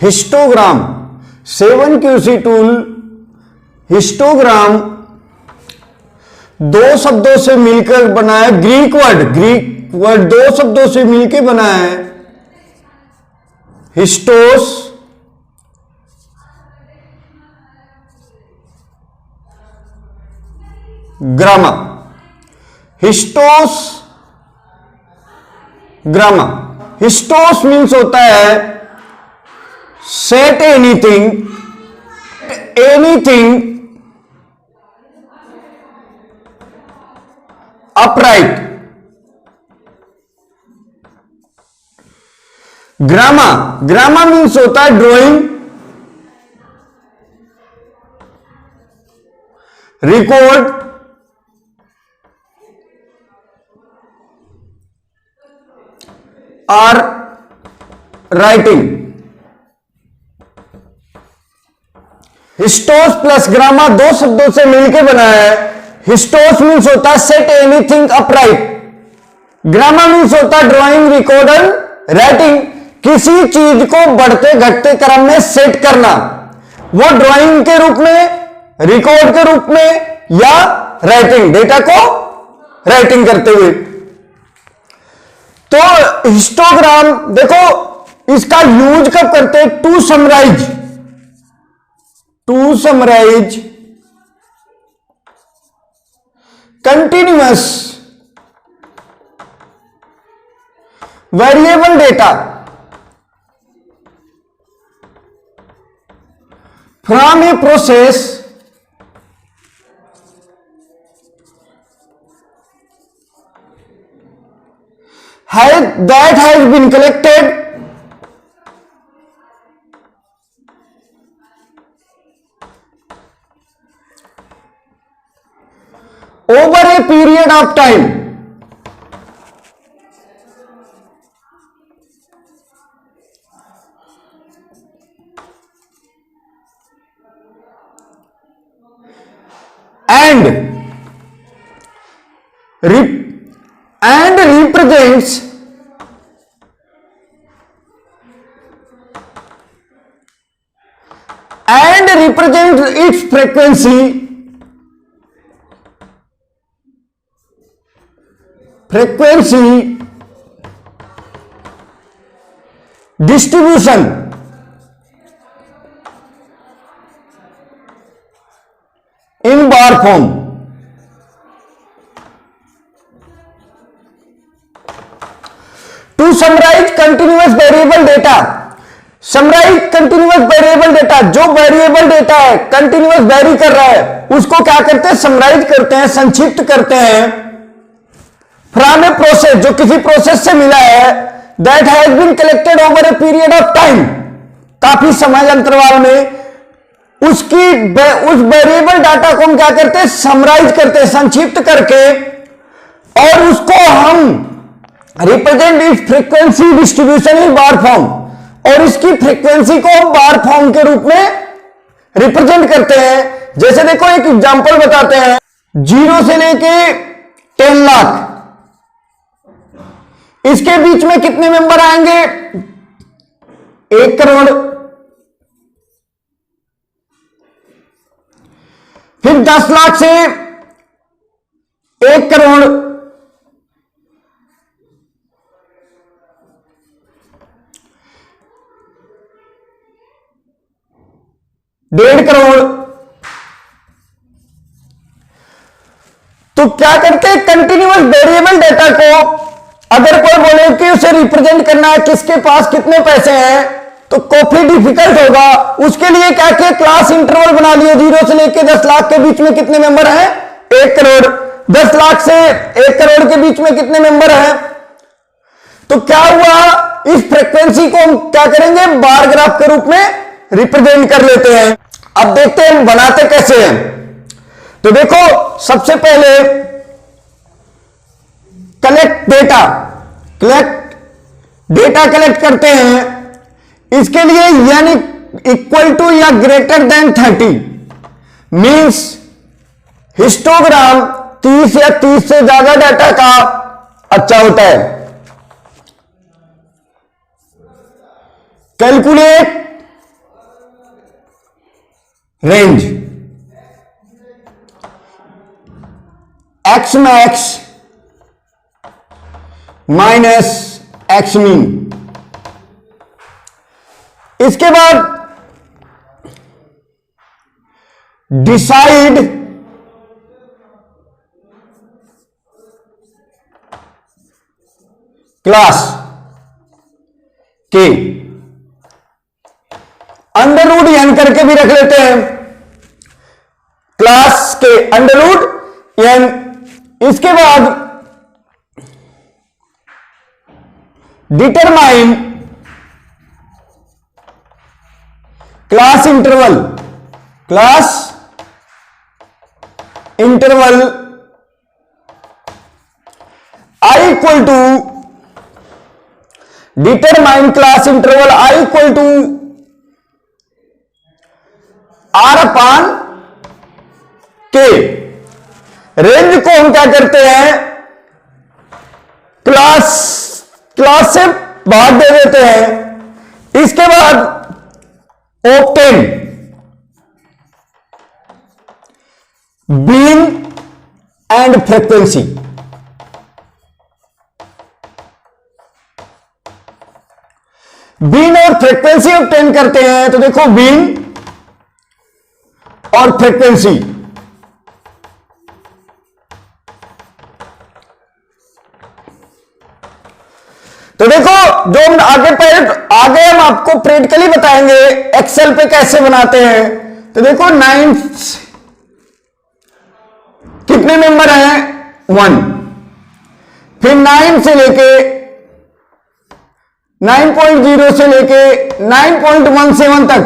Histogram 7QC tool histogram दो शब्दों से मिलकर बना है, ग्रीक वर्ड दो शब्दों से मिलकर बना है, हिस्टोस ग्रामा। हिस्टोस ग्रामा, हिस्टोस मीन्स होता है सेट एनीथिंग अपराइट। ग्रामा मीन्स होता है ड्राइंग, रिकॉर्ड, और राइटिंग। हिस्टोस प्लस ग्रामा दो शब्दों से मिलकर बना है। हिस्टोस मीन्स होता है सेट एनीथिंग अपराइट, ग्रामा मीन्स होता है ड्राइंग, रिकॉर्ड एंड राइटिंग। किसी चीज को बढ़ते घटते क्रम में सेट करना, वो ड्राइंग के रूप में, रिकॉर्ड के रूप में, या राइटिंग, डेटा को राइटिंग करते हुए। तो हिस्टोग्राम देखो इसका यूज कब करते हैं? To summarise continuous variable data from a process that has been collected over a period of time and represents its frequency distribution in bar form। To summarise continuous variable data, summarise continuous variable data, जो variable data है continuous vary कर रहा है, उसको क्या करते हैं? Summarise करते हैं, संक्षिप्त करते हैं। फ्रॉम ए प्रोसेस, जो किसी प्रोसेस से मिला है, that has been collected over a period of time, काफी समय अंतराल में, उस वेरिएबल डाटा को हम क्या करते हैं? समराइज करते हैं, संक्षिप्त करके, और उसको हम represent it's frequency distribution in bar form, और इसकी फ्रीक्वेंसी को हम बार फॉर्म के रूप में रिप्रेजेंट करते हैं। जैसे देखो एक एग्जांपल बताते हैं, 0 से लेके 10 लाख, इसके बीच में कितने मेंबर आएंगे? 1 करोड़। फिर 10 लाख से 1 करोड़, डेढ़ करोड़। तो क्या करते हैं? कंटिन्यूअस वेरिएबल डेटा को अगर कोई बोले कि उसे रिप्रेजेंट करना है, किसके पास कितने पैसे हैं, तो काफी डिफिकल्ट होगा। उसके लिए क्या किया? क्लास इंटरवल बना लिया, 0 से लेकर 10 लाख के बीच में कितने मेंबर हैं? 1 करोड़। 10 लाख से 1 करोड़ के बीच में कितने मेंबर हैं? तो क्या हुआ? इस फ्रीक्वेंसी को हम क्या करेंगे? बार ग्राफ के रूप में रिप्रेजेंट कर लेते हैं। अब देखते हैं हम बनाते कैसे हैं। तो देखो सबसे पहले कलेक्ट डेटा कलेक्ट करते हैं। इसके लिए यानी इक्वल टू या ग्रेटर देन 30 मींस हिस्टोग्राम 30 या 30 से ज्यादा डाटा का अच्छा होता है। Calculate range x max minus x mean. इसके बाद डिसाइड क्लास के अंडर रूट एन करके भी रख लेते हैं, क्लास के अंडर रूट एन। इसके बाद determine class interval, class interval I equal to determine class interval I equal to R upon K. Range को हम क्या करते हैं, क्लास से भाग दे देते हैं। इसके बाद obtain bin and frequency. Bin और फ्रीक्वेंसी ऑब्टेन करते हैं, तो देखो बीन और फ्रीक्वेंसी, तो देखो जो हम आगे हम आपको प्रैक्टिकली बताएंगे एक्सेल पे कैसे बनाते हैं। तो देखो 9 कितने मेंबर हैं, 1। फिर 9 से लेके 9.0 से लेके 9.17 तक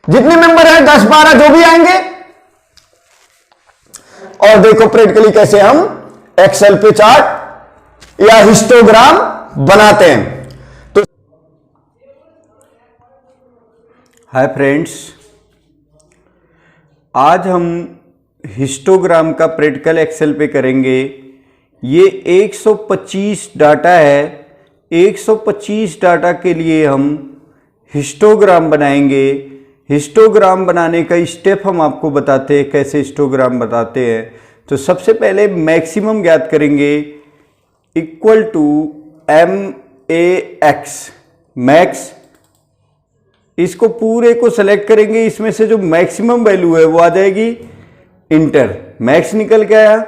जितने मेंबर हैं 10-12 जो भी आएंगे। और देखो प्रैक्टिकली कैसे हम एक्सेल पे चार्ट या हिस्टोग्राम बनाते हैं। तो हाय फ्रेंड्स, आज हम हिस्टोग्राम का प्रैक्टिकल एक्सेल पे करेंगे। ये 125 डाटा है। 125 डाटा के लिए हम हिस्टोग्राम बनाएंगे। हिस्टोग्राम बनाने का स्टेप हम आपको बताते हैं, कैसे हिस्टोग्राम बताते हैं। तो सबसे पहले मैक्सिमम ज्ञात करेंगे, इक्वल टू MAX, मैक्स। इसको पूरे को सेलेक्ट करेंगे, इसमें से जो मैक्सिमम वैल्यू है वो आ जाएगी इंटर। मैक्स निकल के आया,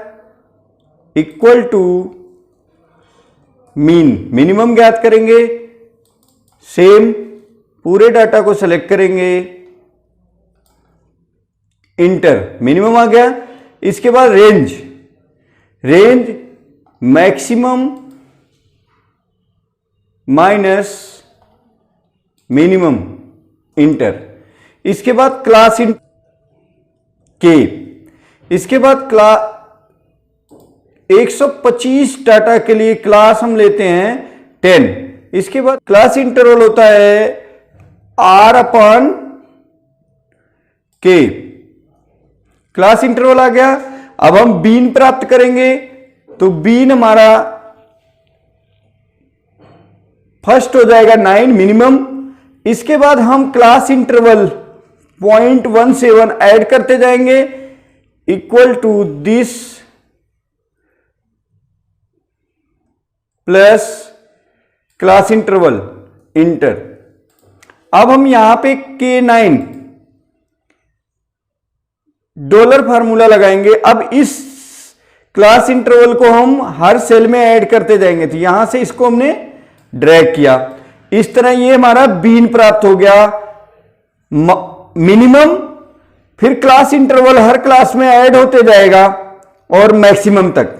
इक्वल टू मीन, मिनिमम ज्ञात करेंगे। सेम पूरे डाटा को सेलेक्ट करेंगे, इंटर, मिनिमम आ गया। इसके बाद range, range maximum minus minimum, inter. इसके बाद क्लास इन के। इसके बाद 125 डाटा के लिए क्लास हम लेते हैं 10। इसके बाद क्लास इंटरवल होता है R अपान के। क्लास इंटरवल आ गया। अब हम बीन प्राप्त करेंगे, तो बीन हमारा फर्स्ट हो जाएगा 9 मिनिमम। इसके बाद हम क्लास इंटरवल 0.17 ऐड करते जाएंगे, equal to this plus class interval, inter. अब हम यहां पे K9 डॉलर फार्मूला लगाएंगे। अब इस क्लास इंटरवल को हम हर सेल में ऐड करते जाएंगे। तो यहां से इसको हमने ड्रैग किया, इस तरह ये हमारा बीन प्राप्त हो गया मिनिमम। फिर क्लास इंटरवल हर क्लास में ऐड होते जाएगा और मैक्सिमम तक।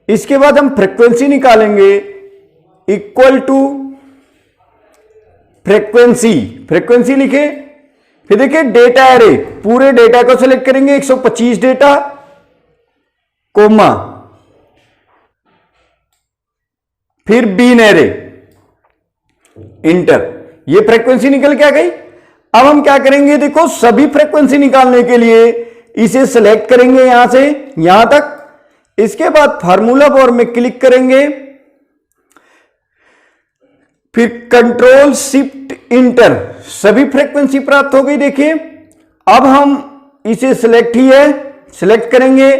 इसके बाद हम फ्रीक्वेंसी निकालेंगे, इक्वल टू फ्रीक्वेंसी, फ्रीक्वेंसी लिखे। फिर देखिए डेटा एरे, पूरे डेटा को सिलेक्ट करेंगे, 125 डेटा, कोमा, फिर बीन एरे, इंटर। ये फ्रीक्वेंसी निकल के आ गई। अब हम क्या करेंगे, देखो सभी फ्रीक्वेंसी निकालने के लिए इसे सेलेक्ट करेंगे यहां से यहां तक। इसके बाद फार्मूला बार में क्लिक करेंगे, फिर कंट्रोल शिफ्ट इंटर, सभी फ्रीक्वेंसी प्राप्त हो गई। देखिए अब हम इसे सिलेक्ट ही है, सिलेक्ट करेंगे,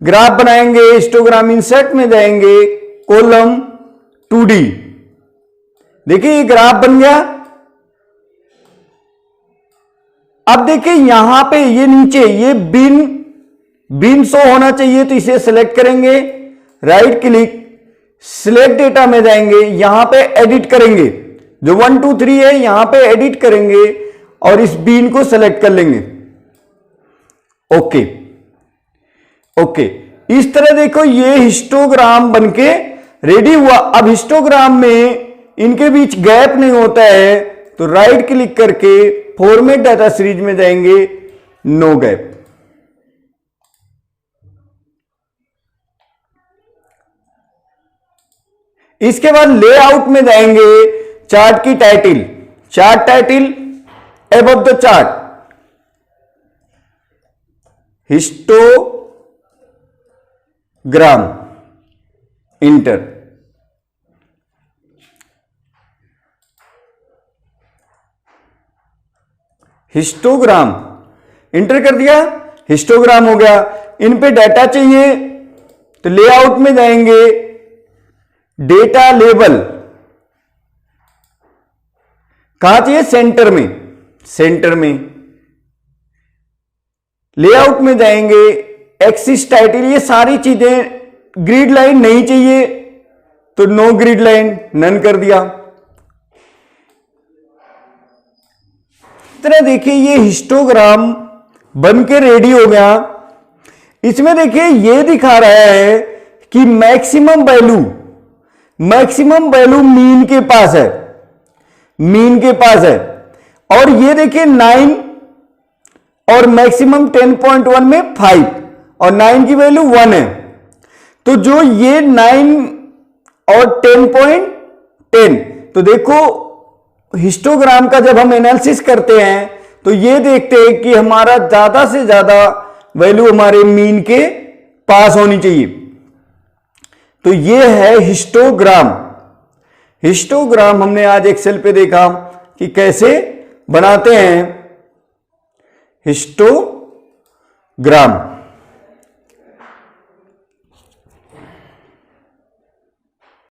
ग्राफ बनाएंगे, हिस्टोग्राम इंसर्ट में जाएंगे, कॉलम 2D। देखिए ये ग्राफ बन गया। अब देखिए यहां पे ये नीचे ये बिन शो होना चाहिए, तो इसे सिलेक्ट करेंगे, राइट क्लिक, सिलेक्ट डेटा में जाएंगे, यहां पे एडिट करेंगे, जो 1 2 3 है यहां पे एडिट करेंगे और इस बीन को सिलेक्ट कर लेंगे। ओके ओके, इस तरह देखो ये हिस्टोग्राम बनके रेडी हुआ। अब हिस्टोग्राम में इनके बीच गैप नहीं होता है, तो राइट क्लिक करके फॉर्मेट डाटा सीरीज में जाएंगे, नो गैप। इसके बाद लेआउट में जाएंगे, चार्ट की title, chart title above the chart, histogram, inter. Histogram inter कर दिया, हिस्टोग्राम हो गया। इन पे डाटा चाहिए तो लेआउट में जाएंगे, डेटा लेबल कहां चाहिए, सेंटर में, सेंटर में। लेआउट में जाएंगे, एक्सिस टाइटल, ये सारी चीजें, ग्रिड लाइन नहीं चाहिए तो नो ग्रिड लाइन, नन कर दिया। इस तरह देखिए ये हिस्टोग्राम बन के रेडी हो गया। इसमें देखिए ये दिखा रहा है कि मैक्सिमम वैल्यू मीन के पास है, मीन के पास है। और ये देखिए 9 और मैक्सिमम 10.1 में 5 और 9 की वैल्यू 1 है। तो जो ये 9 और 10.10, तो देखो हिस्टोग्राम का जब हम एनालिसिस करते हैं तो ये देखते हैं कि हमारा ज्यादा से ज्यादा वैल्यू हमारे मीन के पास होनी चाहिए। तो ये है हिस्टोग्राम। हिस्टोग्राम हमने आज एक्सेल पे देखा कि कैसे बनाते हैं हिस्टोग्राम।